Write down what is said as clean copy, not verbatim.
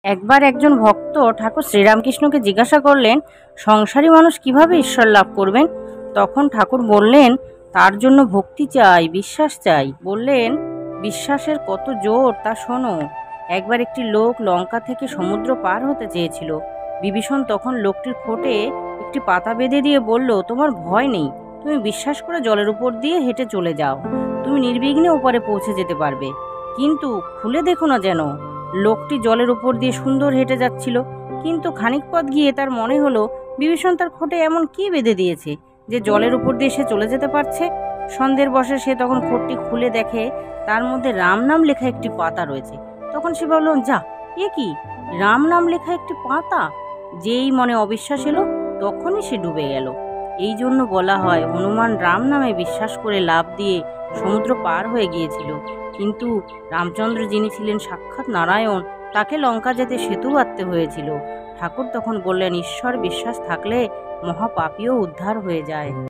একবার একজন ভক্ত ঠাকুর শ্রীরামকৃষ্ণকে জিজ্ঞাসা করলেন, সংসারী মানুষ কিভাবে ঈশ্বর লাভ করবেন? তখন ঠাকুর বললেন, তার জন্য ভক্তি চাই, বিশ্বাস চাই। বললেন, বিশ্বাসের কত জোর তা শোনো। একবার একটি লোক লঙ্কা থেকে সমুদ্র পার হতে চেয়েছিল। বিভীষণ তখন লোকটির ঠোঁটে একটি পাতা বেঁধে দিয়ে বলল, তোমার ভয় নেই, তুমি বিশ্বাস করে জলের উপর দিয়ে হেঁটে চলে যাও, তুমি নির্বিঘ্নে ওপারে পৌঁছে যেতে পারবে, কিন্তু খুলে দেখো না যেন। লোকটি জলের উপর দিয়ে সুন্দর হেঁটে যাচ্ছিল, কিন্তু খানিক পথ গিয়ে তার মনে হলো বিভীষণ তার খোঁটে এমন কি বেঁধে দিয়েছে যে জলের উপর দিয়ে সে চলে যেতে পারছে। সন্ধ্যের বসে সে তখন খোঁটটি খুলে দেখে তার মধ্যে রাম নাম লেখা একটি পাতা রয়েছে। তখন সে ভাবল, যা, এ কি, রাম নাম লেখা একটি পাতা! যেই মনে অবিশ্বাস এলো তখনই সে ডুবে গেল। এই জন্য বলা হয়, হনুমান রাম নামে বিশ্বাস করে লাফ দিয়ে সমুদ্র পার হয়ে গিয়েছিল, কিন্তু রামচন্দ্র যিনি ছিলেন সাক্ষাৎ নারায়ণ, তাকে লঙ্কা যেতে সেতু বাঁধতে হয়েছিল। ঠাকুর তখন বললেন, ঈশ্বর বিশ্বাস থাকলে মহাপাপীও উদ্ধার হয়ে যায়।